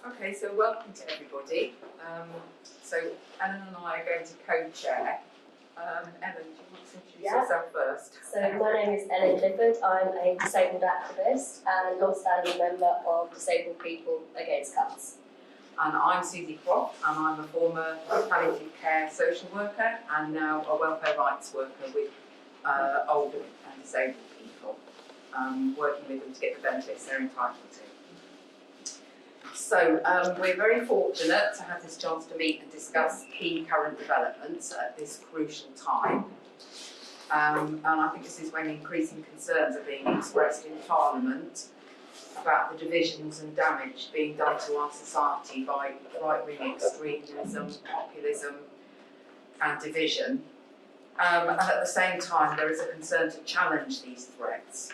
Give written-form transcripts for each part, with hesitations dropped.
Okay, so welcome to everybody. So Ellen and I are going to co-chair. Ellen, do you want to introduce yourself first? So my name is Ellen Clifford. I'm a disabled activist and long-standing member of Disabled People Against Cuts. And I'm Susie Croft, and I'm a former palliative care social worker and now a welfare rights worker with older and disabled people, working with them to get the benefits they're entitled to. So we're very fortunate to have this chance to meet and discuss key current developments at this crucial time. And I think this is when increasing concerns are being expressed in Parliament about the divisions and damage being done to our society by right-wing extremism, populism and division. And at the same time, there is a concern to challenge these threats.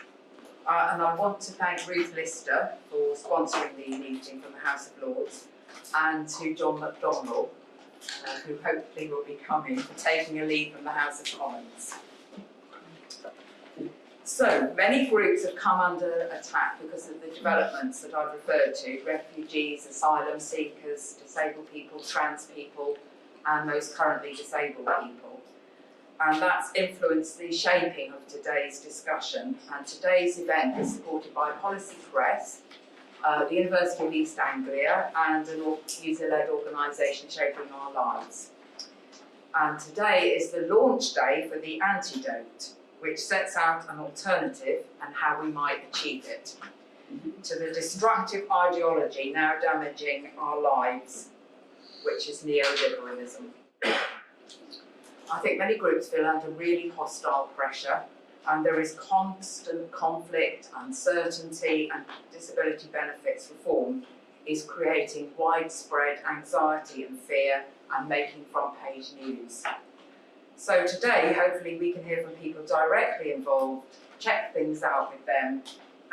And I want to thank Ruth Lister for sponsoring the meeting from the House of Lords, and to John McDonnell, who hopefully will be coming, for taking a lead from the House of Commons. So, many groups have come under attack because of the developments that I've referred to: refugees, asylum seekers, disabled people, trans people, and those currently disabled people. And that's influenced the shaping of today's discussion. And today's event is supported by Policy Press, the University of East Anglia, and a user-led organisation Shaping Our Lives. And today is the launch day for The Antidote, which sets out an alternative and how we might achieve it to the destructive ideology now damaging our lives, which is neoliberalism. I think many groups feel under really hostile pressure, and there is constant conflict, uncertainty, and disability benefits reform is creating widespread anxiety and fear and making front-page news. So today, hopefully, we can hear from people directly involved, check things out with them,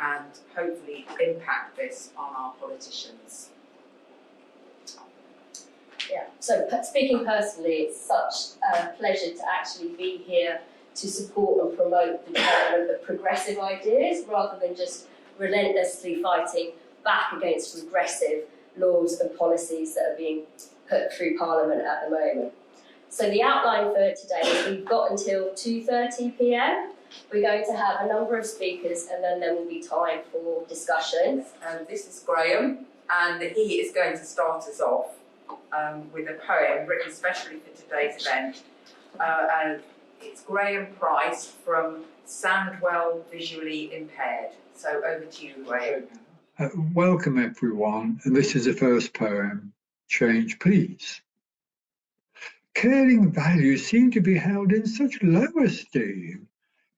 and hopefully impact this on our politicians. Yeah, so speaking personally, it's such a pleasure to actually be here to support and promote the development of progressive ideas rather than just relentlessly fighting back against regressive laws and policies that are being put through Parliament at the moment. So the outline for today is we've got until 2:30 p.m. We're going to have a number of speakers and then there will be time for discussion. This is Graham, and he is going to start us off with a poem written especially for today's event. And it's Graham Price from Sandwell Visually Impaired. So over to you, Graham. Welcome everyone, and this is the first poem, Change Please. Caring values seem to be held in such low esteem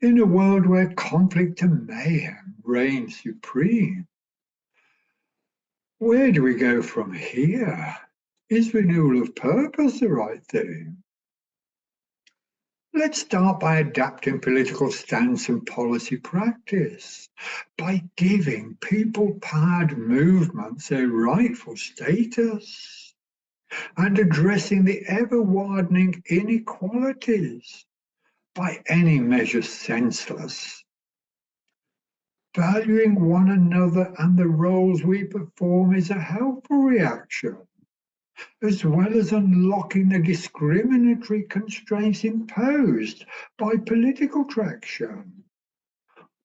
in a world where conflict and mayhem reign supreme. Where do we go from here? Is renewal of purpose the right thing? Let's start by adapting political stance and policy practice, by giving people-powered movements their rightful status, and addressing the ever-widening inequalities, by any measure senseless. Valuing one another and the roles we perform is a helpful reaction, as well as unlocking the discriminatory constraints imposed by political traction,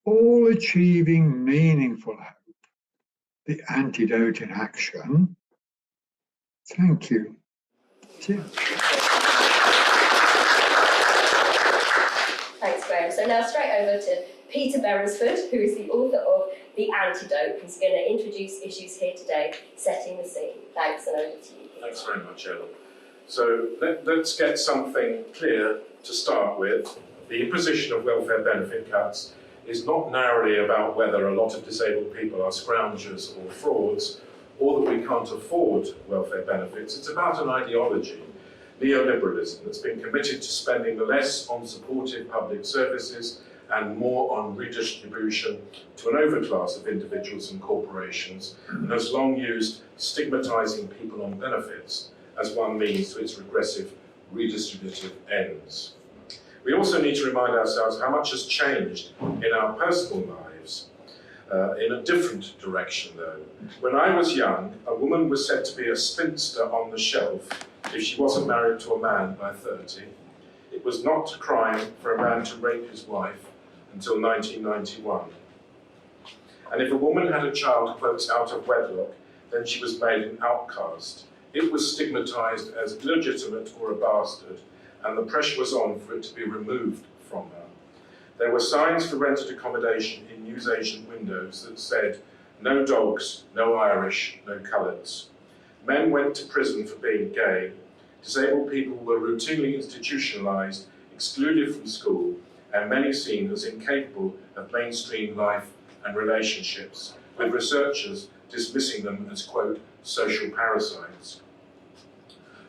all achieving meaningful hope. The antidote in action. Thank you. Thanks, Graham. So now straight over to Peter Beresford, who is the author of The Antidote, who's going to introduce issues here today, setting the scene. Thanks, and over to you. Thanks very much, Ellen. So let's get something clear to start with. The imposition of welfare benefit cuts is not narrowly about whether a lot of disabled people are scroungers or frauds, or that we can't afford welfare benefits. It's about an ideology, neoliberalism, that's been committed to spending less on supportive public services and more on redistribution to an overclass of individuals and corporations, and has long used stigmatising people on benefits as one means to its regressive redistributive ends. We also need to remind ourselves how much has changed in our personal lives. in a different direction though. When I was young, a woman was said to be a spinster on the shelf if she wasn't married to a man by 30. It was not a crime for a man to rape his wife until 1991. And if a woman had a child, quotes, out of wedlock, then she was made an outcast. It was stigmatised as illegitimate or a bastard, and the pressure was on for it to be removed from her. There were signs for rented accommodation in newsagent windows that said, no dogs, no Irish, no coloureds. Men went to prison for being gay. Disabled people were routinely institutionalised, excluded from school, and many seen as incapable of mainstream life and relationships, with researchers dismissing them as, quote, social parasites.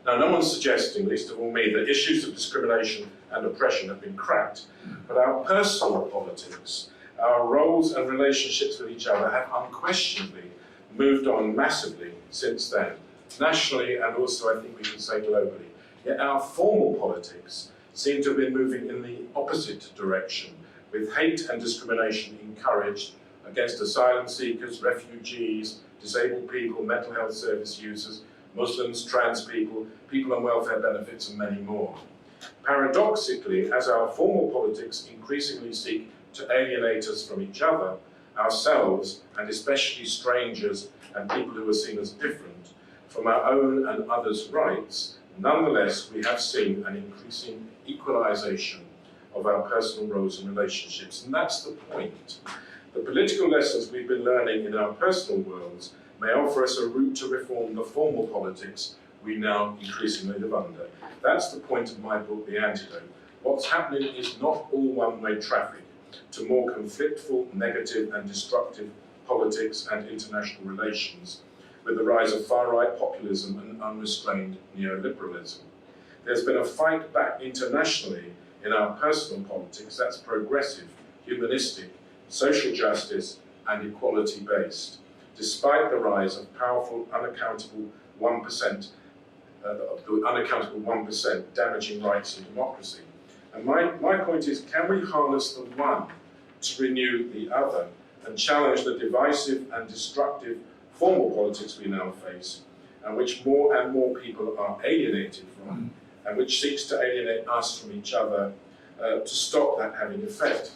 Now, no one's suggesting, least of all me, that issues of discrimination and oppression have been cracked, but our personal politics, our roles and relationships with each other have unquestionably moved on massively since then, nationally and also I think we can say globally. Yet our formal politics seem to have been moving in the opposite direction, with hate and discrimination encouraged against asylum seekers, refugees, disabled people, mental health service users, Muslims, trans people, people on welfare benefits and many more. Paradoxically, as our formal politics increasingly seek to alienate us from each other, ourselves, and especially strangers and people who are seen as different, from our own and others' rights, nonetheless we have seen an increasing equalisation of our personal roles and relationships. And that's the point. The political lessons we've been learning in our personal worlds may offer us a route to reform the formal politics we now increasingly live under. That's the point of my book, The Antidote. What's happening is not all one-way traffic to more conflictful, negative and destructive politics and international relations, with the rise of far-right populism and unrestrained neoliberalism. There's been a fight back internationally in our personal politics that's progressive, humanistic, social justice and equality-based, despite the rise of powerful, unaccountable 1%, the unaccountable 1% damaging rights and democracy. And my point is, can we harness the one to renew the other and challenge the divisive and destructive formal politics we now face, and which more and more people are alienated from, and which seeks to alienate us from each other, to stop that having effect?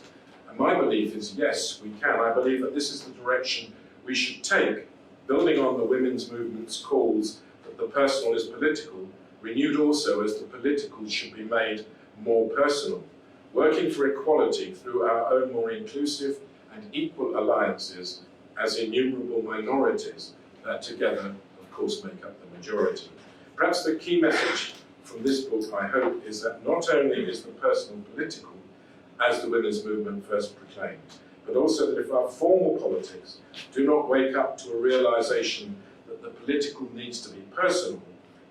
And my belief is, yes, we can. I believe that this is the direction we should take, building on the women's movement's calls that the personal is political, renewed also as the political should be made more personal, working for equality through our own more inclusive and equal alliances as innumerable minorities that together, of course, make up the majority. Perhaps the key message from this book, I hope, is that not only is the personal political, as the women's movement first proclaimed, but also that if our formal politics do not wake up to a realisation that the political needs to be personal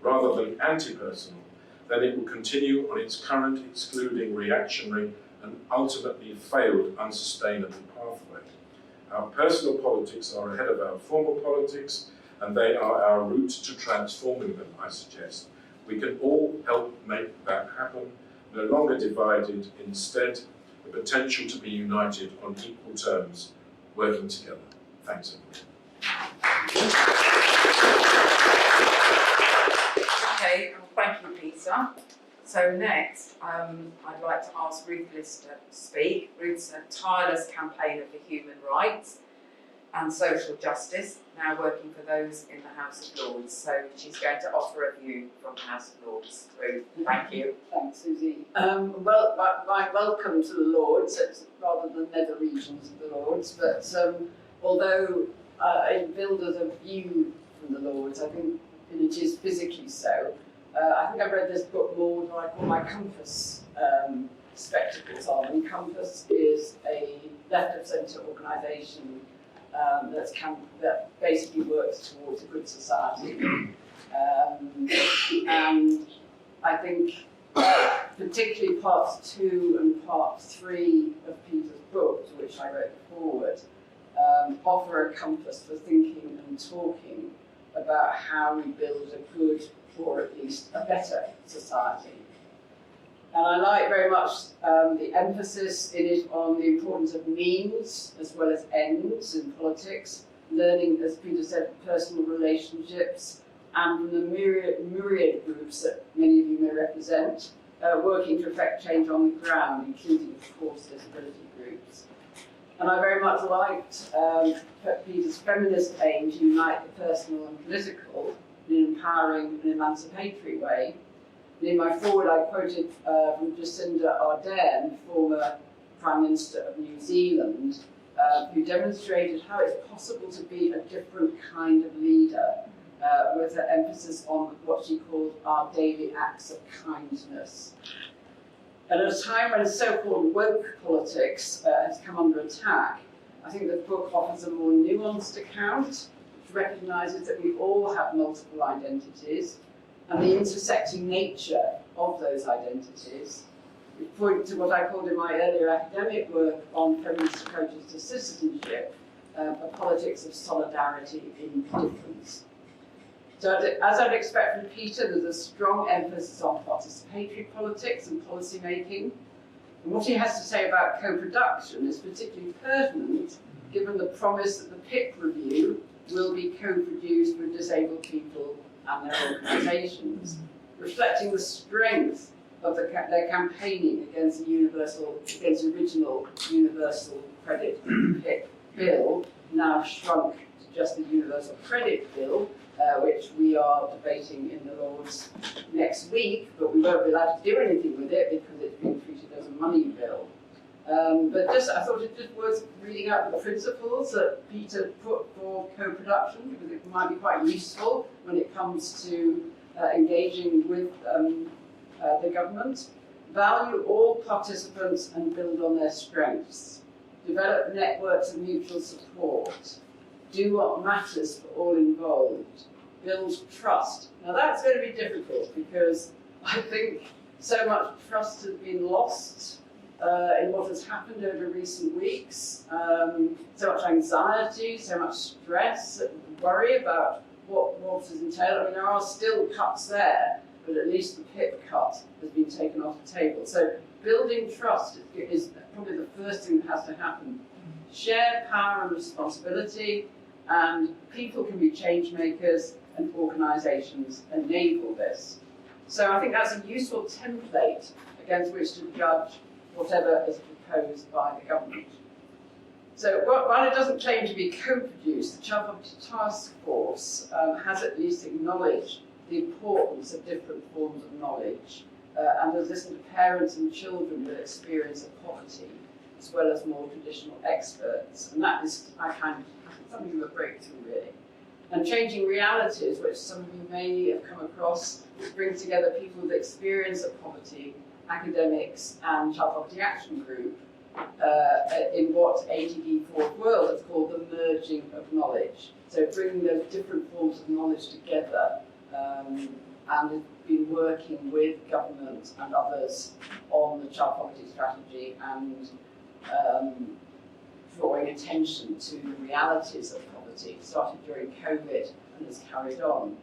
rather than anti-personal, then it will continue on its current excluding, reactionary and ultimately failed unsustainable pathway. Our personal politics are ahead of our formal politics, and they are our route to transforming them, I suggest. We can all help make that happen, no longer divided, instead the potential to be united on equal terms, working together. Thanks, everyone. Okay, well, thank you, Peter. So next, I'd like to ask Ruth Lister to speak. Ruth's a tireless campaigner for human rights and social justice, now working for those in the House of Lords. So she's going to offer a view from the House of Lords. Ruth, thank you. Thanks, Susie. Well, my welcome to the Lords, it's rather the nether regions of the Lords, but although I build as a view from the Lords, I think it is physically so. I think I've read this book more than I call my Compass spectacles on. And Compass is a left-of-centre organisation that basically works towards a good society. And I think particularly parts 2 and part 3 of Peter's book, to which I wrote the foreword, offer a compass for thinking and talking about how we build a good, or at least a better society. And I like very much the emphasis in it on the importance of means as well as ends in politics, learning, as Peter said, personal relationships, and from the myriad groups that many of you may represent, working to effect change on the ground, including, of course, disability groups. And I very much liked Peter's feminist aim to unite the personal and political in an empowering and emancipatory way. And in my foreword, I quoted from Jacinda Ardern, former Prime Minister of New Zealand, who demonstrated how it's possible to be a different kind of leader, with an emphasis on what she called our daily acts of kindness. And at a time when so-called woke politics has come under attack, I think the book offers a more nuanced account, which recognises that we all have multiple identities, and the intersecting nature of those identities, which point to what I called in my earlier academic work on feminist approaches to citizenship, a politics of solidarity in difference. So as I'd expect from Peter, there's a strong emphasis on participatory politics and policy making. And what he has to say about co-production is particularly pertinent given the promise that the PIP review will be co-produced with disabled people and their organisations, reflecting the strength of their campaigning against the original Universal Credit PIP bill, now shrunk to just the Universal Credit Bill, which we are debating in the Lords next week, but we won't be allowed to do anything with it because it's being treated as a money bill. But I thought it just worth reading out the principles that Peter put for co-production, because it might be quite useful when it comes to engaging with the government. Value all participants and build on their strengths. Develop networks of mutual support. Do what matters for all involved. Build trust. Now that's going to be difficult because I think so much trust has been lost in what has happened over recent weeks. So much anxiety, so much stress, worry about what is entailed. I mean, there are still cuts there, but at least the PIP cut has been taken off the table. So building trust is probably the first thing that has to happen. Share power and responsibility, and people can be change makers, and organisations enable this. So I think that's a useful template against which to judge whatever is proposed by the government. So while it doesn't claim to be co-produced, the Child Poverty Task Force has at least acknowledged the importance of different forms of knowledge and has listened to parents and children with experience of poverty, as well as more traditional experts. And that is, I find, something of a breakthrough, really. And Changing Realities, which some of you may have come across, brings together people with experience of poverty, academics, and Child Poverty Action Group in what ATD Fourth World has called the merging of knowledge. So bringing those different forms of knowledge together, and has been working with government and others on the child poverty strategy and drawing attention to the realities of poverty. It started during COVID and has carried on.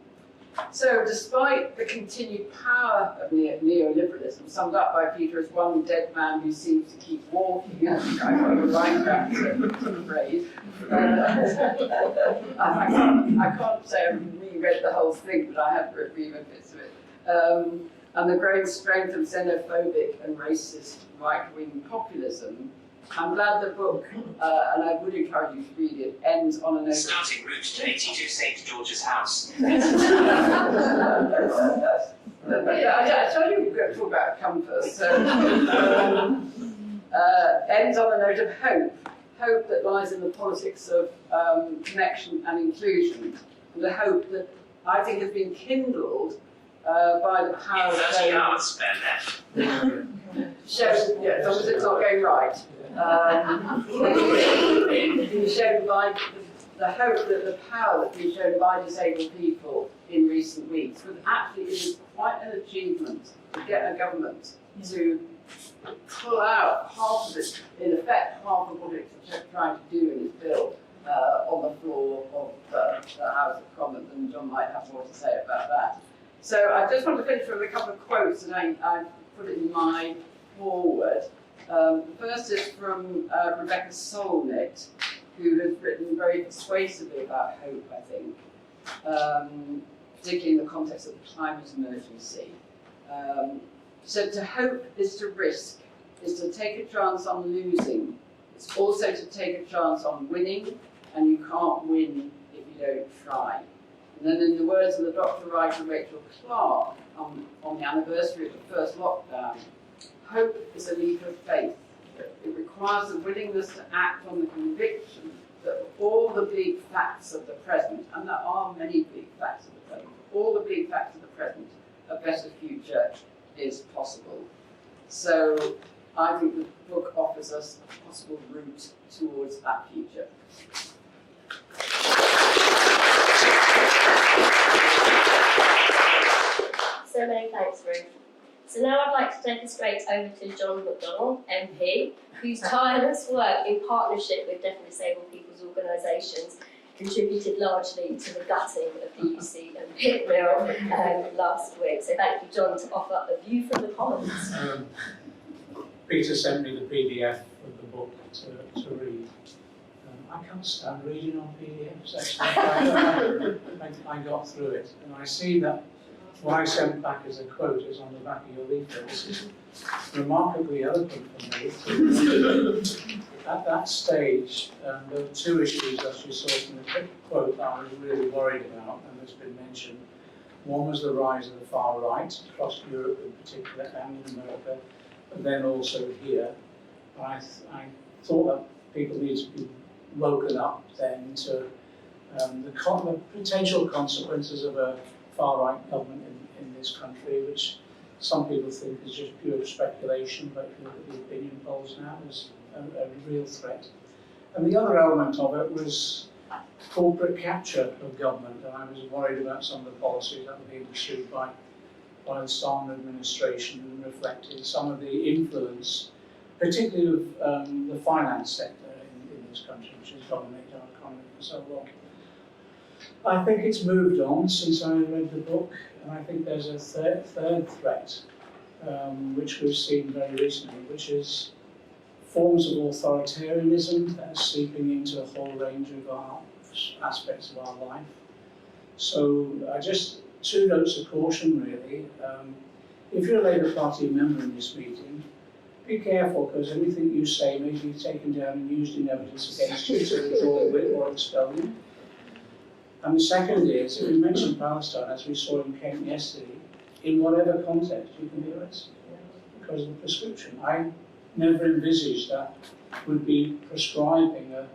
So despite the continued power of neoliberalism, summed up by Peter as one dead man who seems to keep walking, I quite like that phrase. I can't say I've reread the whole thing, but I have read bits of it. And the growing strength of xenophobic and racist right-wing populism. I'm glad the book, and I would encourage you to read it, ends on a note. Starting route to 82 St. George's House. I told you we were going to talk about comfort. So, ends on a note of hope. Hope that lies in the politics of connection and inclusion. And the hope that I think has been kindled by the power of 30 hours spare left. shows, yeah, as long as it's not going right. Being shown by the hope that the power that's been shown by disabled people in recent weeks, but actually it is quite an achievement to get a government to pull out half of it, in effect, half of what it's trying to do in its bill on the floor of the House of Commons, and John might have more to say about that. So I just want to finish with a couple of quotes that I put in my forward. The first is from Rebecca Solnit, who has written very persuasively about hope, I think, particularly in the context of the climate emergency. So to hope is to risk, is to take a chance on losing. It's also to take a chance on winning, and you can't win if you don't try. And then in the words of the doctor writer Rachel Clark on the anniversary of the first lockdown, hope is a leap of faith. It requires the willingness to act on the conviction that all the big facts of the present, and there are many big facts of the present, all the big facts of the present, a better future is possible. So I think the book offers us a possible route towards that future. So many thanks, Ruth. So now I'd like to take us straight over to John McDonnell, MP, whose tireless work in partnership with deaf and disabled people's organisations contributed largely to the gutting of the UC and Pit Mill last week. So thank you, John, to offer a view from the Commons. Peter sent me the PDF of the book to read. I can't stand reading on PDFs, actually. I got through it, and I see that what I sent back as a quote is on the back of your leaflet. This is remarkably eloquent for me. At that stage, there were two issues, as you saw from the quote, that I was really worried about, and has been mentioned. One was the rise of the far right across Europe in particular, and in America, but then also here. I thought that people need to be woken up then to the potential consequences of a far-right government in this country, which some people think is just pure speculation, but if you look at the opinion polls now, is a real threat. And the other element of it was corporate capture of government, and I was worried about some of the policies that were being pursued by the Starmer administration, and reflected some of the influence, particularly of the finance sector in this country, which has dominated our economy for so long. I think it's moved on since I read the book, and I think there's a third threat, which we've seen very recently, which is forms of authoritarianism that are seeping into a whole range of our aspects of our life. So just two notes of caution, really. If you're a Labour Party member in this meeting, be careful, because anything you say may be taken down and used in evidence against you to withdraw it or expel you. And the second is, if you mention Palestine, as we saw in Kent yesterday, in whatever context you can be arrested because of the prescription. I never envisaged that we'd be prescribing a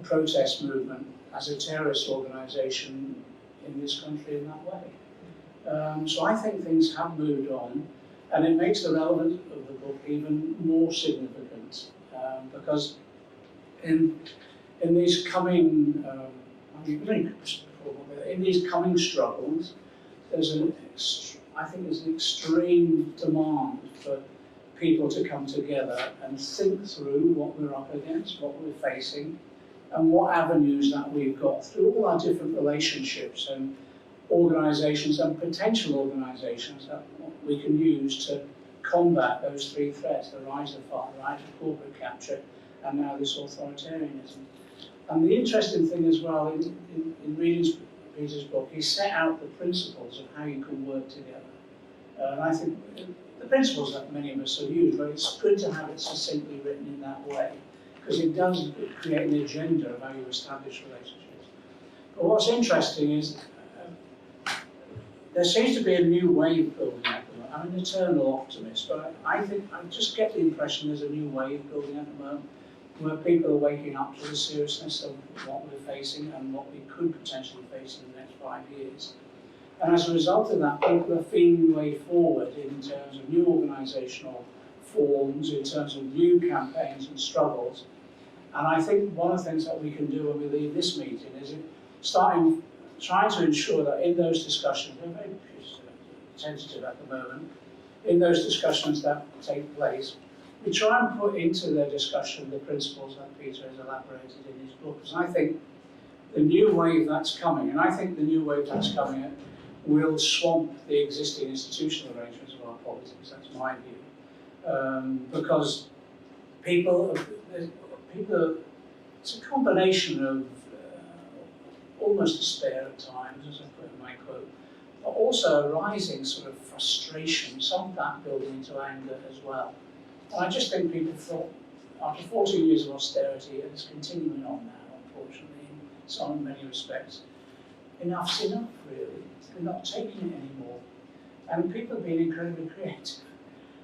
protest movement as a terrorist organisation in this country in that way. So I think things have moved on, and it makes the relevance of the book even more significant, because in these coming struggles, I think there's an extreme demand for people to come together and think through what we're up against, what we're facing, and what avenues that we've got through all our different relationships and organisations and potential organisations that we can use to combat those three threats: the rise of far right, of corporate capture, and now this authoritarianism. And the interesting thing as well, in reading Peter's book, he set out the principles of how you can work together. And I think the principles that many of us have used, but it's good to have it succinctly written in that way, because it does create an agenda of how you establish relationships. But what's interesting is there seems to be a new wave building at the moment. I'm an eternal optimist, but I just get the impression there's a new wave building at the moment, where people are waking up to the seriousness of what we're facing and what we could potentially face in the next 5 years. And as a result of that, people are feeling the way forward in terms of new organisational forms, in terms of new campaigns and struggles. And I think one of the things that we can do when we leave this meeting is trying to ensure that in those discussions, we're very tentative at the moment, in those discussions that take place, we try and put into their discussion the principles that Peter has elaborated in his books. And I think the new wave that's coming, and I think the new wave that's coming will swamp the existing institutional arrangements of our politics. That's my view. Because people, it's a combination of almost despair at times, as I put in my quote, but also a rising sort of frustration, some of that building into anger as well. And I just think people thought, after 14 years of austerity, and it's continuing on now, unfortunately, in many respects, enough's enough, really. They're not taking it anymore. And people have been incredibly creative.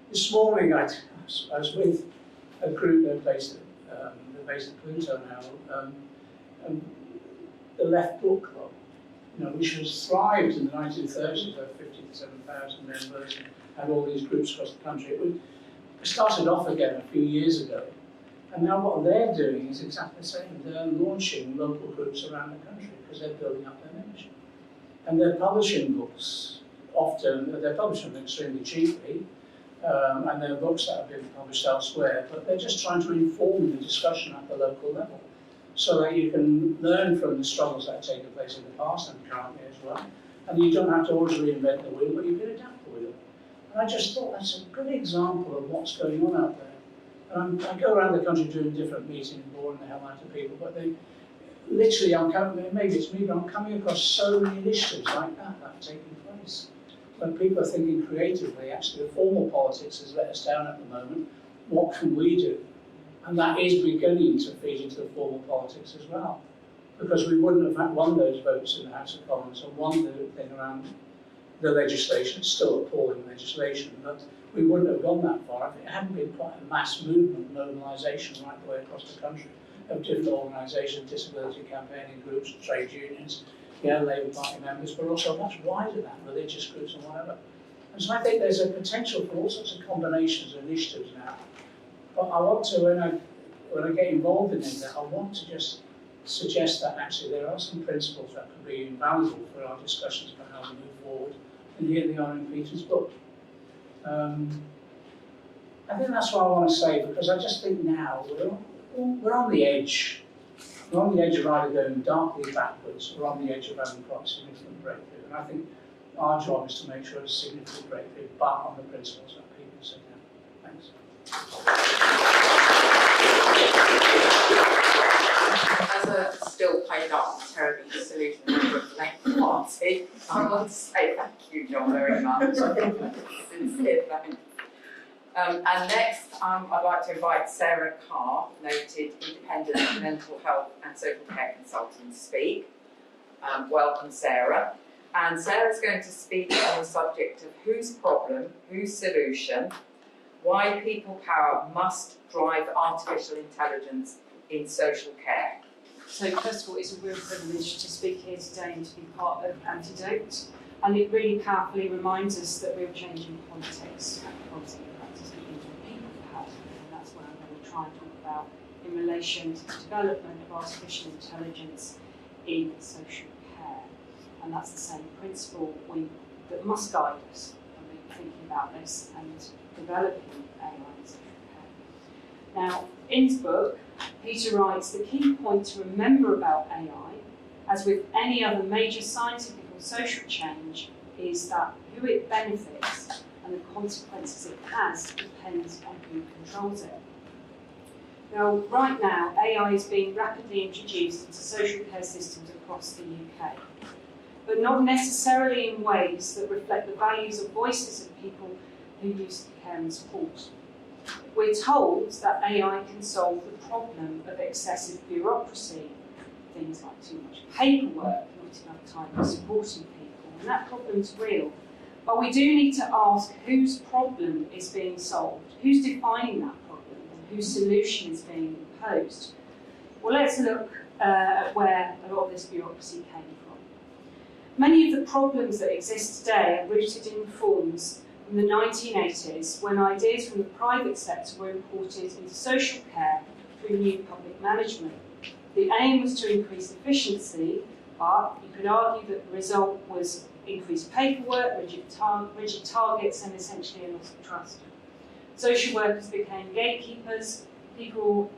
This morning, I was with a group they're based at Pluto now, the Left Book Club, which has thrived in the 1930s, over 57,000 members, and had all these groups across the country. It started off again a few years ago, and now what they're doing is exactly the same. They're launching local groups around the country because they're building up their membership. And they're publishing books, often, they're publishing them extremely cheaply, and they're books that have been published elsewhere, but they're just trying to inform the discussion at the local level, so that you can learn from the struggles that have taken place in the past and currently as well. And you don't have to always reinvent the wheel, but you can adapt the wheel. And I just thought that's a good example of what's going on out there. And I go around the country doing different meetings, boring the hell out of people, but they literally, maybe it's me, but I'm coming across so many initiatives like that are taking place. When people are thinking creatively, actually the formal politics has let us down at the moment, what can we do? And that is beginning to feed into the formal politics as well. Because we wouldn't have won those votes in the House of Commons and won the thing around the legislation. It's still appalling legislation, but we wouldn't have gone that far if it hadn't been quite a mass movement, mobilisation right the way across the country of different organisations, disability campaigning groups, trade unions, Labour Party members, but also much wider than that, religious groups and whatever. And so I think there's a potential for all sorts of combinations and initiatives now. But I want to, when I get involved in that, I want to just suggest that actually there are some principles that could be invaluable for our discussions about how to move forward, and here they are in Peter's book. I think that's what I want to say, because I just think now we're on the edge. We're on the edge of either going darkly backwards or on the edge of having quite a significant breakthrough. And I think our job is to make sure it's a significant breakthrough, but on the principles that people set down. Thanks. As a still paid up, terribly disillusioned member of the Labour Party, I want to say thank you, John, very much. Sincere thanks. And next, I'd like to invite Sarah Carr, noted independent mental health and social care consultant, to speak. Welcome, Sarah. And Sarah's going to speak on the subject of whose problem, whose solution, why people power must drive artificial intelligence in social care. So first of all, it's a real privilege to speak here today and to be part of Antidote. And it really powerfully reminds us that real change in politics and policy practice begins with people power. And that's what I'm going to try and talk about in relation to the development of artificial intelligence in social care. And that's the same principle that must guide us when we're thinking about this and developing AI in social care. Now, in his book, Peter writes, the key point to remember about AI, as with any other major scientific or social change, is that who it benefits and the consequences it has depends on who controls it. Now, right now, AI is being rapidly introduced into social care systems across the UK, but not necessarily in ways that reflect the values or voices of people who use care and support. We're told that AI can solve the problem of excessive bureaucracy, things like too much paperwork, not enough time for supporting people, and that problem's real. But we do need to ask whose problem is being solved, who's defining that problem, and whose solution is being imposed. Well, let's look at where a lot of this bureaucracy came from. Many of the problems that exist today are rooted in reforms from the 1980s, when ideas from the private sector were imported into social care through new public management. The aim was to increase efficiency, but you could argue that the result was increased paperwork, rigid targets, and essentially a loss of trust. Social workers became gatekeepers, people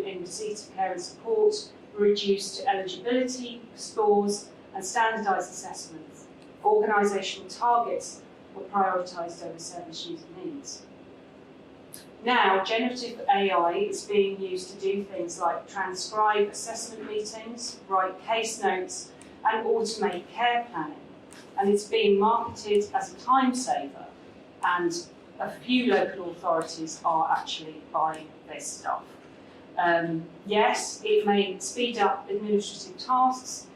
in receipt of care and support were reduced to eligibility scores and standardised assessments Organisational targets were prioritised over service user needs. Now, generative AI is being used to do things like transcribe assessment meetings, write case notes, and automate care planning. And it's being marketed as a time saver, and a few local authorities are actually buying this stuff. Yes, it may speed up administrative tasks,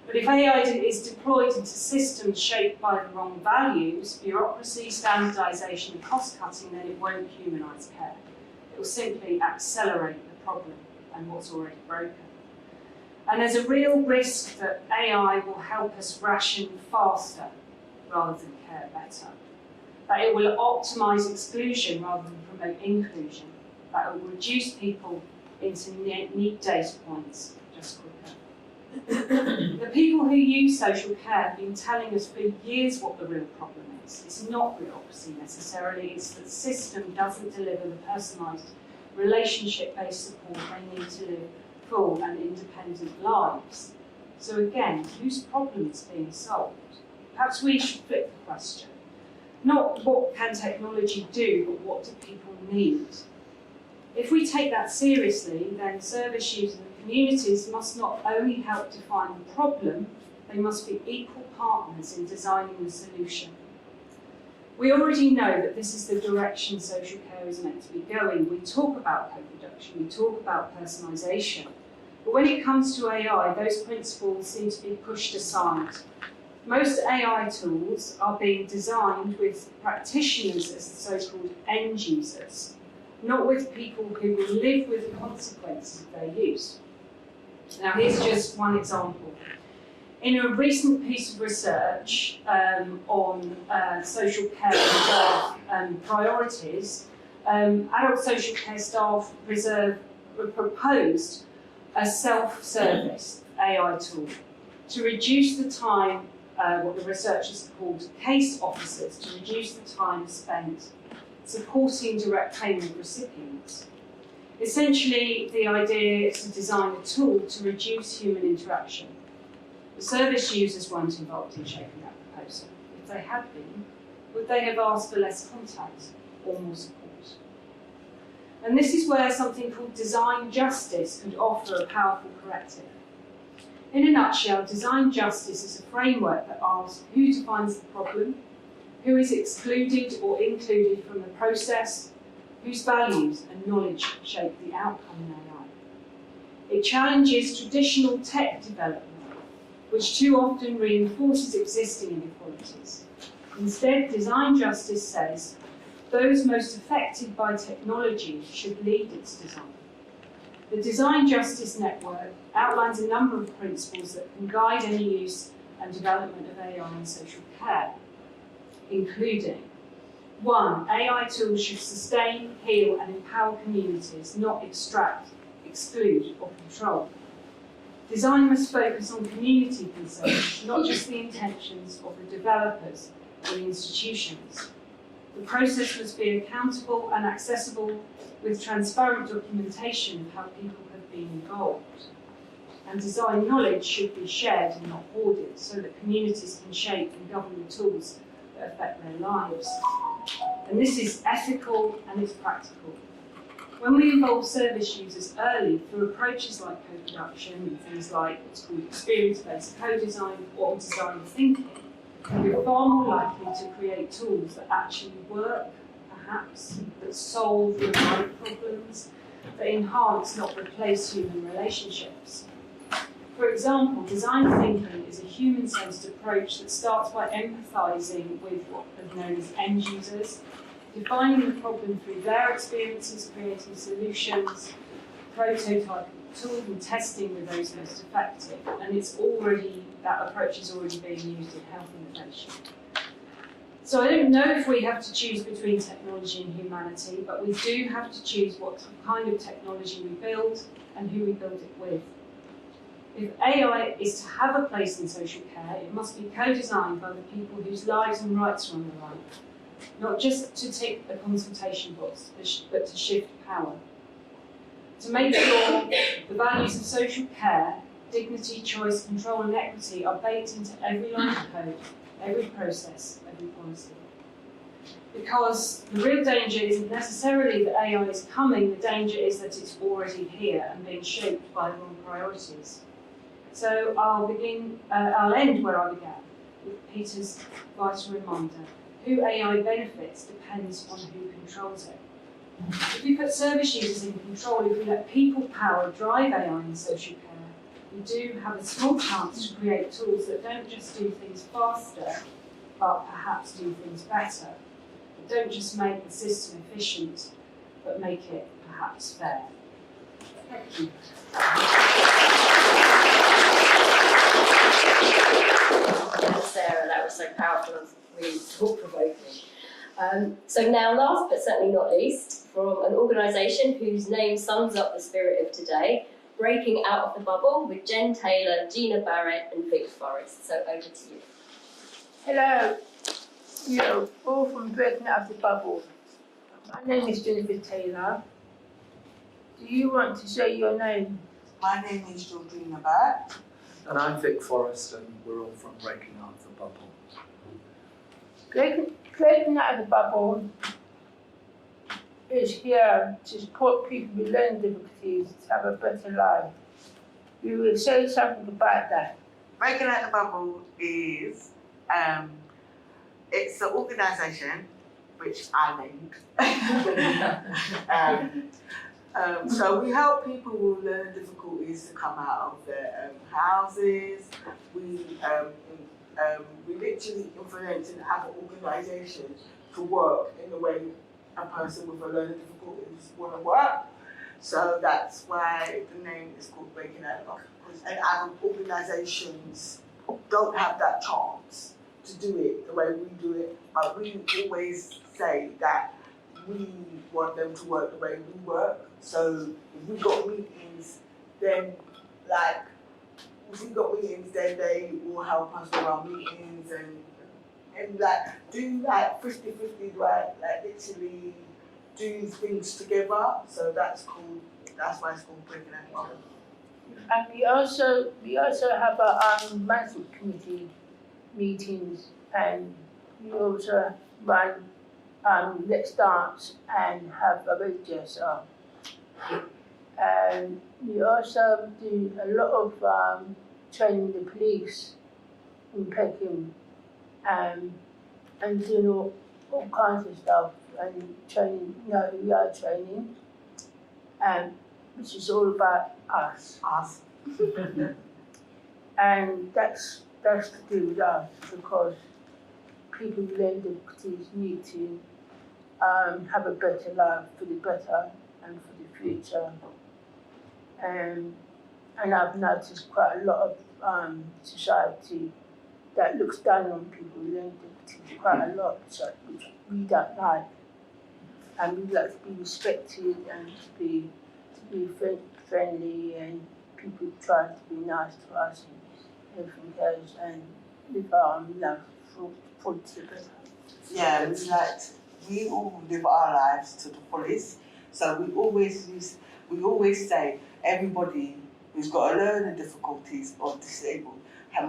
but if AI is deployed into systems shaped by the wrong values, bureaucracy, standardisation and cost-cutting, then it won't humanise care. It will simply accelerate the problem and what's already broken. And there's a real risk that AI will help us ration faster rather than care better. That it will optimise exclusion rather than promote inclusion. That it will reduce people into neat data points just quicker. The people who use social care have been telling us for years what the real problem is. It's not bureaucracy necessarily, it's that the system doesn't deliver the personalised relationship-based support they need to live full and independent lives. So again, whose problem is being solved? Perhaps we should flip the question. Not what can technology do, but what do people need? If we take that seriously, then service users and communities must not only help define the problem, they must be equal partners in designing the solution. We already know that this is the direction social care is meant to be going. We talk about co-production, we talk about personalisation. But when it comes to AI, those principles seem to be pushed aside. Most AI tools are being designed with practitioners as the so-called end users, not with people who will live with the consequences of their use. Now here's just one example. In a recent piece of research on social care staff priorities, adult social care staff proposed a self-service AI tool to reduce the time, what the researchers called case officers, to reduce the time spent supporting direct payment recipients. Essentially, the idea is to design a tool to reduce human interaction. The service users weren't involved in shaping that proposal. If they had been, would they have asked for less contact or more support? And this is where something called design justice could offer a powerful corrective. In a nutshell, design justice is a framework that asks who defines the problem, who is excluded or included from the process, whose values and knowledge shape the outcome in AI. It challenges traditional tech development, which too often reinforces existing inequalities. Instead, design justice says those most affected by technology should lead its design. The Design Justice Network outlines a number of principles that can guide any use and development of AI in social care, including 1. AI tools should sustain, heal and empower communities, not extract, exclude or control. Design must focus on community concerns, not just the intentions of the developers or the institutions. The process must be accountable and accessible with transparent documentation of how people have been involved. And design knowledge should be shared and not hoarded so that communities can shape and govern the tools that affect their lives. And this is ethical and it's practical. When we involve service users early through approaches like co-production and things like what's called experience-based co-design or design thinking, we're far more likely to create tools that actually work, perhaps, that solve the right problems, that enhance, not replace human relationships. For example, design thinking is a human-centered approach that starts by empathising with what are known as end users, defining the problem through their experiences, creating solutions, prototyping tools and testing with those most effective. And that approach is already being used in health innovation. So I don't know if we have to choose between technology and humanity, but we do have to choose what kind of technology we build and who we build it with. If AI is to have a place in social care, it must be co-designed by the people whose lives and rights are on the line, not just to tick a consultation box, but to shift power. To make sure the values of social care, dignity, choice, control and equity are baked into every line of code, every process, every policy. Because the real danger isn't necessarily that AI is coming, the danger is that it's already here and being shaped by the wrong priorities. So I'll end where I began, with Peter's vital reminder. Who AI benefits depends on who controls it. If we put service users in control, if we let people power drive AI in social care, we do have a small chance to create tools that don't just do things faster, but perhaps do things better. That don't just make the system efficient, but make it perhaps fair. Thank you. Thanks, Sarah, that was so powerful and really thought-provoking. So now, last but certainly not least, from an organisation whose name sums up the spirit of today, Breaking Out of the Bubble, with Jen Taylor, Gina Barrett and Vic Forrest. So over to you. Hello, you're all from Breaking Out of the Bubble. My name is Jennifer Taylor. Do you want to say your name? My name is Georgina Barrett. And I'm Vic Forrest, and we're all from Breaking Out of the Bubble. Breaking Out of the Bubble is here to support people with learning difficulties to have a better life. You will say something about that. Breaking Out the Bubble is it's an organisation which I named. So we help people with learning difficulties to come out of their houses. We literally influence and have an organisation to work in the way a person with a learning difficulties want to work. So that's why the name is called Breaking Out of the Bubble. And other organisations don't have that chance to do it the way we do it, but we always say that we want them to work the way we work. So if we got meetings, then they will help us with our meetings and do 50-50, like literally do things together. So that's why it's called Breaking Out the Bubble. And we also have our management committee meetings, and we also run Let's Dance and have a radio show. And we also do a lot of training the police in Peckham, and doing all kinds of stuff, and training, we are training, which is all about us. And that's to do with us, because people with learning difficulties need to have a better life, for the better and for the future. And I've noticed quite a lot of society that looks down on people with learning difficulties quite a lot, which we don't like. And we like to be respected and to be friendly, and people trying to be nice to us and everything else, and live our love for the better. Yeah, we all live our lives to the fullest. So we always say everybody who's got learning difficulties or disabled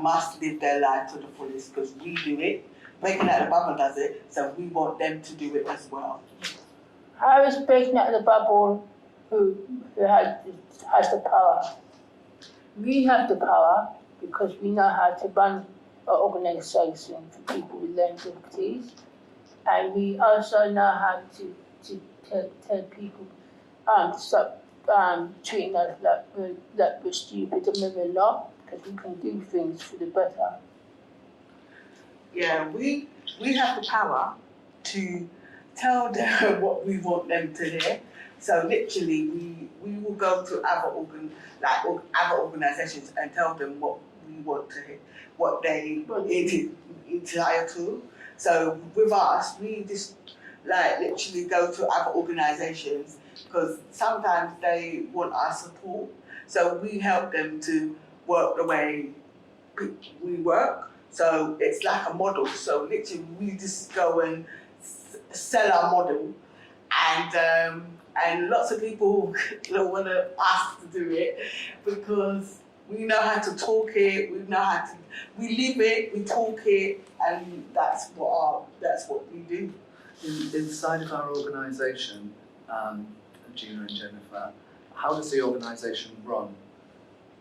must live their life to the fullest, because we do it. Breaking Out of the Bubble does it, so we want them to do it as well. How is Breaking Out of the Bubble who has the power? We have the power because we know how to run an organisation for people with learning difficulties, and we also know how to tell people to stop treating us like we're stupid and we're not, because we can do things for the better. Yeah, we have the power to tell them what we want them to hear. So literally, we will go to other organisations and tell them what we want to hear, what they entitled to. So with us, we just literally go to other organisations, because sometimes they want our support. So we help them to work the way we work. So it's like a model. So literally, we just go and sell our model, and lots of people don't want to ask to do it, because We know how to talk it, we live it, we talk it, and that's what we do. Inside of our organisation, Gina and Jennifer, how does the organisation run,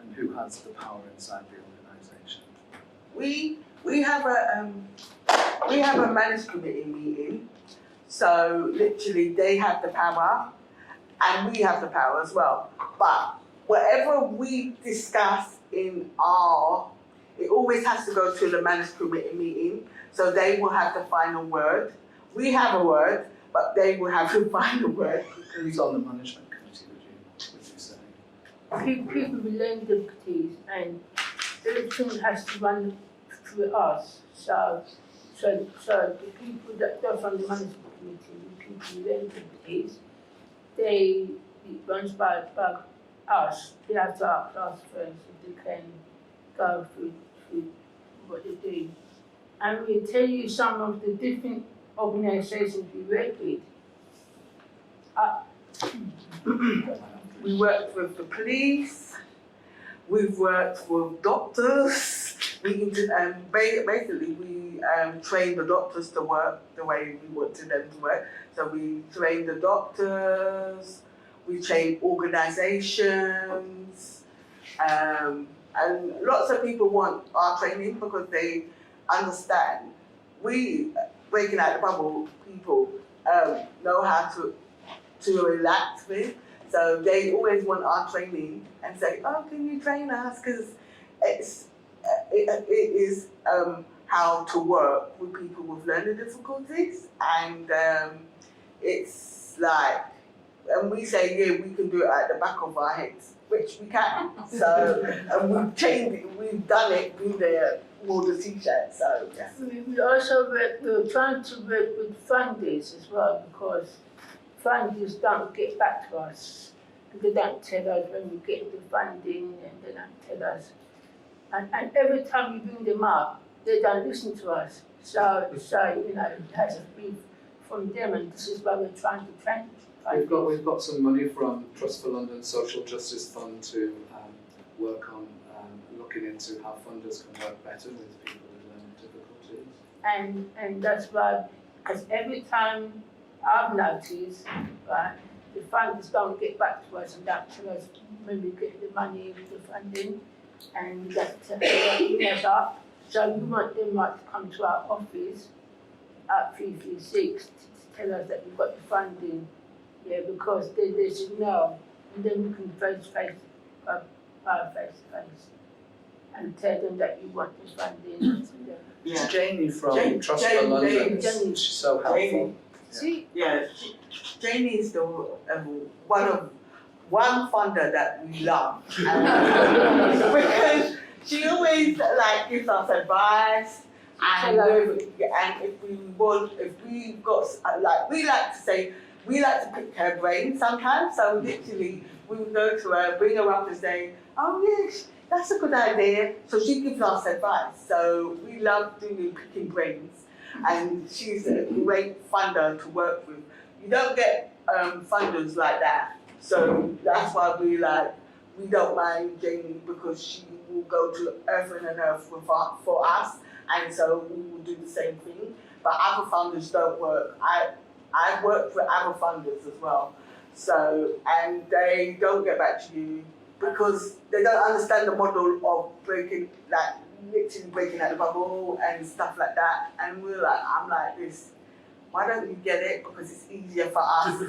and who has the power inside the organisation? We have a managed committee meeting, so literally they have the power, and we have the power as well. But whatever we discuss it always has to go to the managed committee meeting, so they will have the final word. We have a word, but they will have the final word. Who's on the management committee, would you say? People with learning difficulties, and everything has to run through us. So the people that go from the management committee, the people with learning difficulties, it runs by us. They have to ask us first if they can go through what they do. And we'll tell you some of the different organisations we work with. We worked with the police, we've worked with doctors, basically we train the doctors to work the way we wanted them to work. So we train the doctors, we train organisations, and lots of people want our training because they understand. We, breaking out the bubble, people know how to relax with. So they always want our training and say, oh, can you train us? Because it is how to work with people with learning difficulties. And it's like, and we say, yeah, we can do it at the back of our heads, which we can. So, and we've changed it, we've done it, wore the t-shirt, so yeah. We also we're trying to work with funders as well, because funders don't get back to us. And they don't tell us when we get the funding, and they don't tell us. And every time we bring them up, they don't listen to us. So you know, it has to be from them, and this is why we're trying to train. We've got some money from Trust for London Social Justice Fund to work on looking into how funders can work better with people with learning difficulties. And that's why, because every time I've noticed, right, the funders don't get back to us and don't tell us when we get the money, the funding, and that mess up. So we want them to come to our office at 336 to tell us that we've got the funding, yeah, because they should know, and then we can face to face, and tell them that you want the funding. Yeah. Jamie from Trust for London, she's so helpful. Jamie is the one funder that we love. Because she always gives us advice, and we like to pick her brain sometimes. So literally, we would go to her, bring her up and say, "Oh yes, that's a good idea." So she gives us advice. So we love doing picking brains, and she's a great funder to work with. You don't get funders like that. So that's why we don't mind Jamie, because she will go to heaven and earth for us, and so we will do the same thing. But other funders don't work. I've worked with other funders as well. So, and they don't get back to you because they don't understand the model of literally breaking out the bubble and stuff like that. And I'm like this, why don't you get it? Because it's easier for us.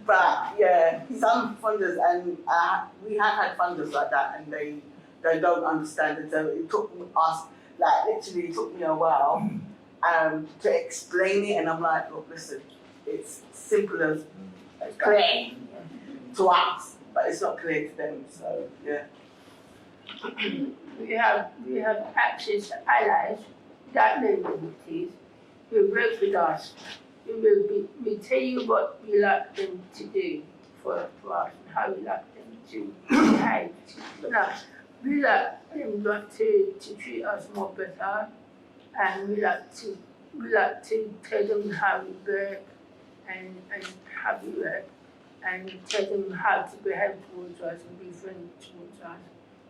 But yeah, some funders, and we have had funders like that, and they don't understand it. So it took us, literally it took me a while to explain it, and I'm like, look, listen, it's simple as clear to us, but it's not clear to them. So yeah. We have access to allies without learning difficulties who work with us. We tell you what we like them to do for us and how we like them to behave. We like them to treat us more better, and we like to tell them how we work and how we work. and tell them how to behave towards us and be friendly towards us,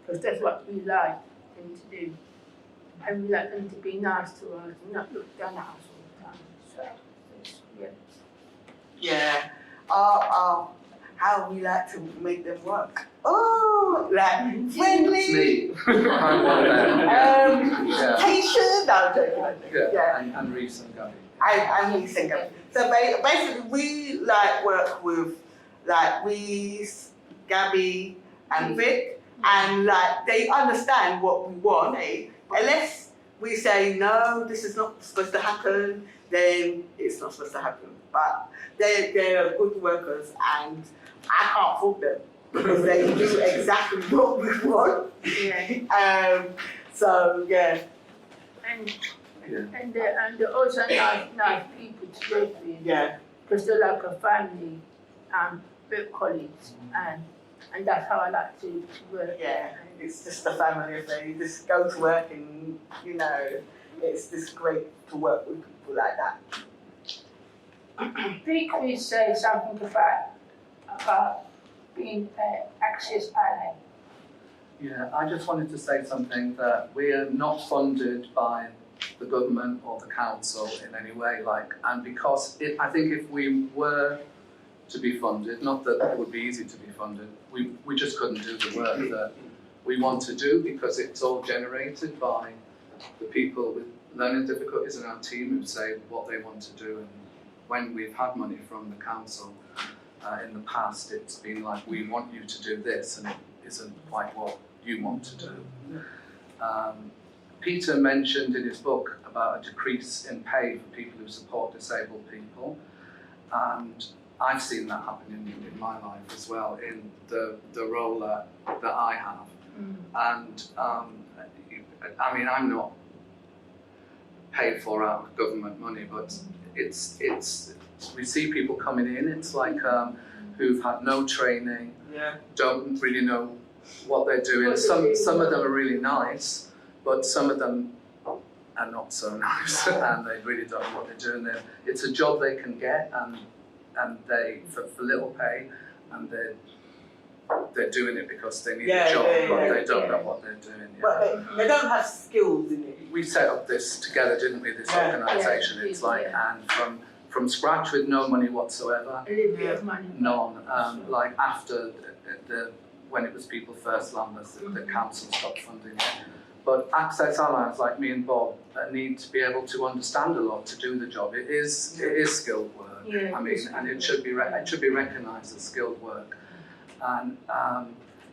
because that's what we like them to do. And we like them to be nice to us and not look down at us all the time. So, yeah. Yeah. How we like to make them work. Oh, like friendly. It's me. I'm one of them. Yeah. Patient. No, I'm joking. Yeah. And Reese and Gabby. I'm Reese. So basically, we like work with like Reese, Gabby, and Vic, and like they understand what we want. Unless we say no, this is not supposed to happen, then it's not supposed to happen. But they're good workers, and I can't fault them because they do exactly what we want. Yeah. So yeah. And they're also nice people to live with. Yeah. Because they're like a family, with colleagues, and that's how I like to work. Yeah, it's just a family affair. You just go to work and, you know, it's just great to work with people like that. Please could you say something about being an Access ally? Yeah, I just wanted to say something that we are not funded by the government or the council in any way, and because I think if we were to be funded, not that it would be easy to be funded, we just couldn't do the work that we want to do because it's all generated by the people with learning difficulties in our team who say what they want to do. And when we've had money from the council in the past, it's been like, we want you to do this, and it isn't quite what you want to do. Peter mentioned in his book about a decrease in pay for people who support disabled people, and I've seen that happen in my life as well, in the role that I have. And I mean, I'm not paid for out of government money, but it's we see people coming in, it's like who've had no training, don't really know what they're doing. Some of them are really nice, but some of them are not so nice, and they really don't know what they're doing there. It's a job they can get, and they for little pay, and they're doing it because they need a job, but they don't know what they're doing. But they don't have skills in it. We set up this together, didn't we? This organisation. It's like, and from scratch with no money whatsoever. A little bit of money. None. Like after when it was People First Lambeth, the council stopped funding it. But Access Allies like me and Bob need to be able to understand a lot to do the job. It is skilled work. Yeah, I mean, and it should be recognised as skilled work. And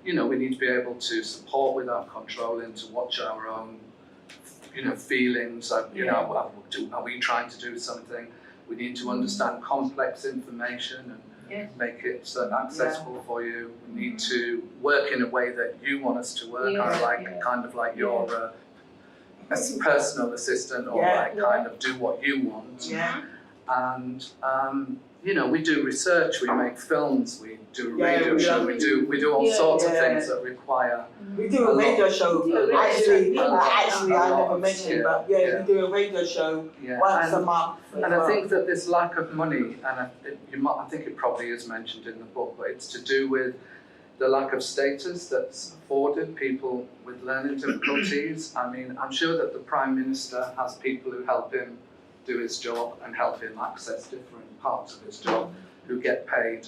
you know, we need to be able to support without controlling, to watch our own, you know, feelings. You know, are we trying to do something? We need to understand complex information and make it accessible for you. We need to work in a way that you want us to work, kind of like your personal assistant, or kind of do what you want. And you know, we do research, we make films, we do a radio show, we do all sorts of things that require. We do a radio show. Actually, I never mentioned it, but we do a radio show once a month. And I think that this lack of money, and I think it probably is mentioned in the book, but it's to do with the lack of status that's afforded people with learning difficulties. I mean, I'm sure that the Prime Minister has people who help him do his job and help him access different parts of his job, who get paid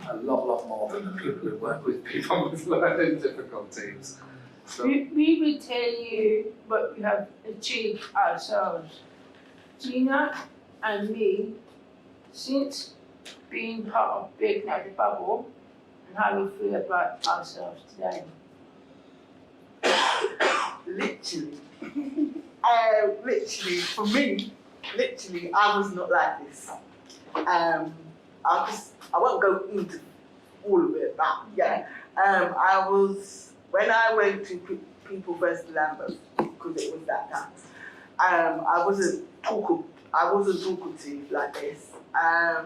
a lot more than the people who work with people with learning difficulties. So, We will tell you what we have achieved ourselves. Gina and me, since being part of Breaking Out the Bubble, and how we feel about ourselves today. Literally, for me, I was not like this. I won't go into all of it, but I was, when I went to People First Lambeth, because it was that time, I wasn't talkative like this. I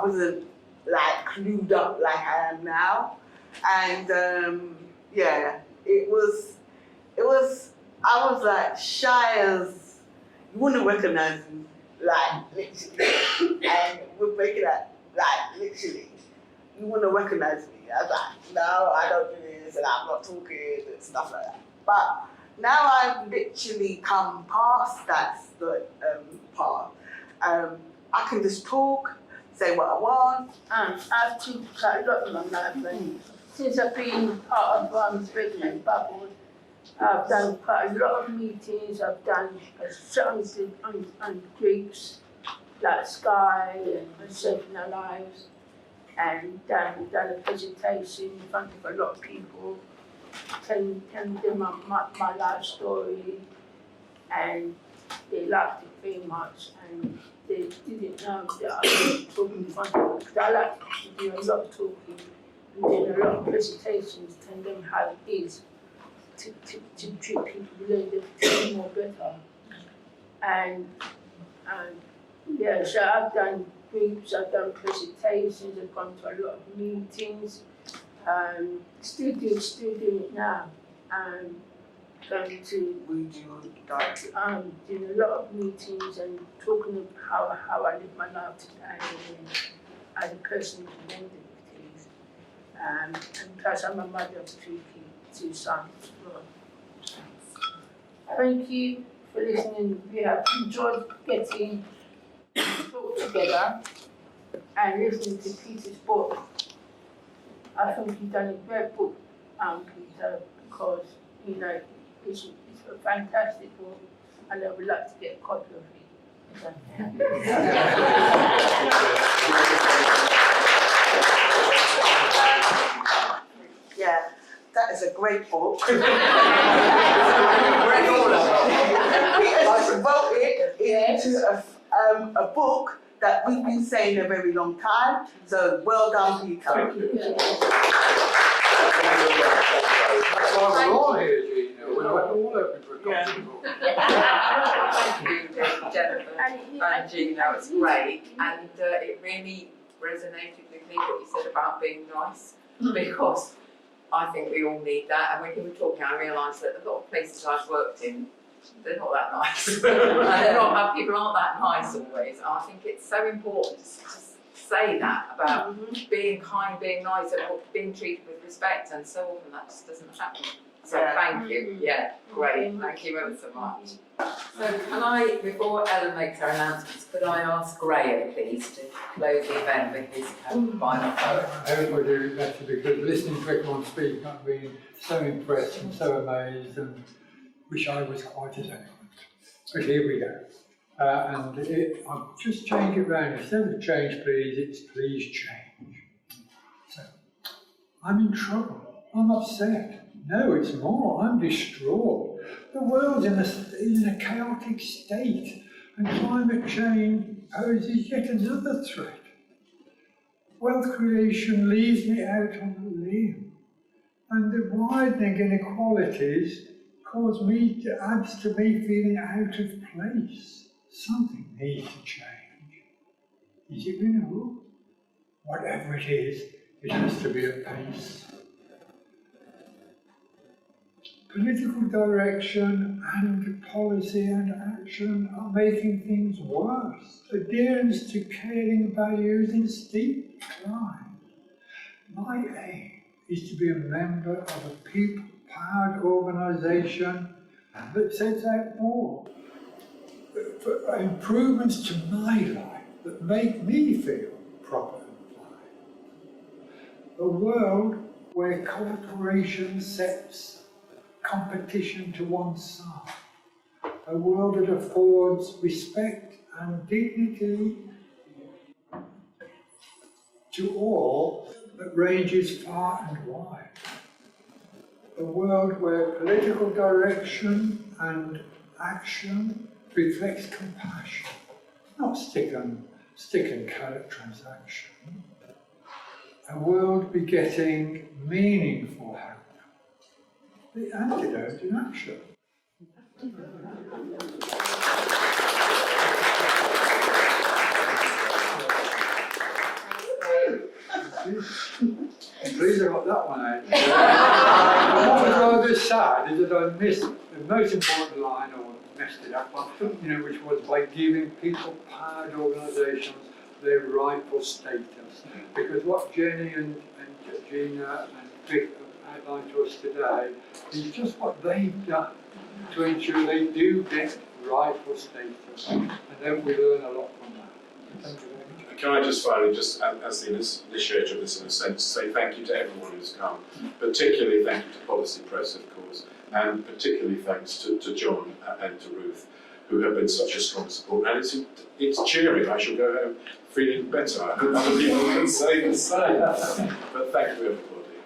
wasn't like clued up like I am now, and I was like shy as, you wouldn't recognize me, like literally, and we're making that, like literally. you want to recognise me as that. No, I don't do this, and I'm not talking and stuff like that. But now I've literally come past that part. I can just talk, say what I want. I've talked quite a lot in my life, and since I've been part of Pregnant Bubbles, I've done quite a lot of meetings. I've done songs on groups like Sky and Saving Our Lives, and done a presentation in front of a lot of people, telling them my life story, and they liked it very much, and they didn't know that I was talking in front of them, because I like to do a lot of talking and doing a lot of presentations, telling them how it is to treat people below the more better. And yeah, so I've done groups, I've done presentations, I've gone to a lot of meetings, still doing it now. Going to doing a lot of meetings and talking about how I live my life today as a person with learning difficulties. And plus I'm a mother of two sons as well. Thank you for listening. We have enjoyed getting to talk together and listening to Peter's book. I think you've done a great book, Peter, because you know it's a fantastic book, and I would like to get a copy of it. Yeah, that is a great book. Peter wrote it into a book that we've been saying a very long time. So well done, Peter. Thank you. That's why we're all here, Gina. We're all hoping for a copy of the book. Thank you, Jennifer and Gina, it was great, and it really resonated with me what you said about being nice, because I think we all need that, and when you were talking I realised that a lot of places I've worked in, they're not that nice, and people aren't that nice always, and I think it's so important to say that about being kind, being nice, and being treated with respect, and so often that just doesn't happen. So thank you, great, thank you ever so much. So can I, before Ellen makes her announcements, could I ask Graham please to close the event with his final poem? I hope I do it better, because listening to everyone speak, I've been so impressed and so amazed, and wish I was quite as eloquent. But here we go. I'll just change it round. Instead of change please, it's please change. So, I'm in trouble. I'm upset. No, it's more. I'm distraught. The world's in a chaotic state, and climate change poses yet another threat. Wealth creation leaves me out on a limb, and the widening inequalities adds to me feeling out of place. Something needs to change. Is it renewal? Whatever it is, it has to be at pace. Political direction and policy and action are making things worse. Adherence to caring values in steep decline. My aim is to be a member of a people-powered organisation that sets out more for improvements to my life that make me feel proper and fine. A world where cooperation sets competition to one side. A world that affords respect and dignity to all, that ranges far and wide. A world where political direction and action reflects compassion, not stick and carrot transaction. A world begetting meaningful hope. The antidote in action. I'm pleased I got that one out. What was rather sad is that I missed the most important line, or messed it up, which was by giving people-powered organisations their rightful status. because what Jenny and Gina and Vic have outlined to us today is just what they've done to ensure they do get rightful status, and then we learn a lot from that. Thank you very much. Can I just finally, just as the initiator of this in a sense, say thank you to everyone who's come, particularly thank you to Policy Press, of course, and particularly thanks to John and to Ruth, who have been such a strong support. And it's cheering. I shall go home feeling better. I hope other people can say the same. But thank you, everybody.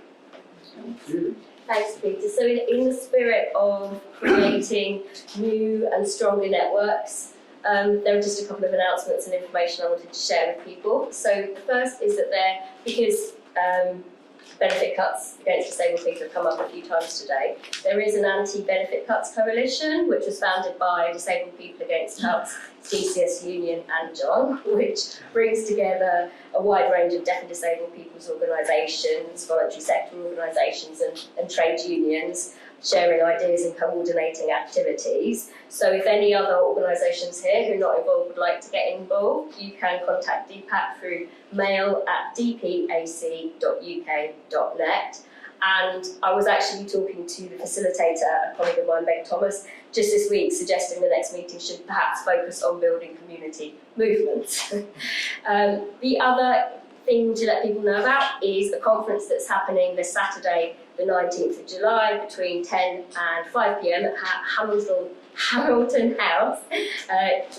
Thank you. Thanks, Peter. So in the spirit of creating new and stronger networks, there are just a couple of announcements and information I wanted to share with people. So the first is that because benefit cuts against disabled people have come up a few times today, there is an anti-benefit cuts coalition which was founded by Disabled People Against Cuts, DCS Union and John, which brings together a wide range of deaf and disabled people's organisations, voluntary sector organisations and trade unions, sharing ideas and coordinating activities. So if any other organisations here who are not involved would like to get involved, you can contact DPAC through mail@dpac.uk.net. And I was actually talking to the facilitator, a colleague of mine, Meg Thomas, just this week, suggesting the next meeting should perhaps focus on building community movements. The other thing to let people know about is a conference that's happening this Saturday, the 19th of July, between 10 and 5 p.m. at Hamilton House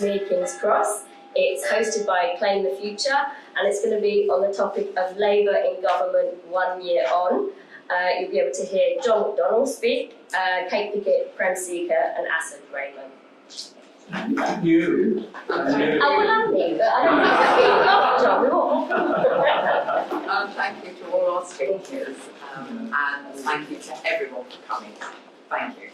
near King's Cross. It's hosted by Claim the Future, and it's going to be on the topic of Labour in Government 1 year on. You'll be able to hear John McDonnell speak, Kate Pickett, Prem Seeker, and Asad Raymond. You. Oh, well, I'm me, but I don't think we've been off, John. We want more. Thank you to all our speakers, and thank you to everyone for coming. Thank you.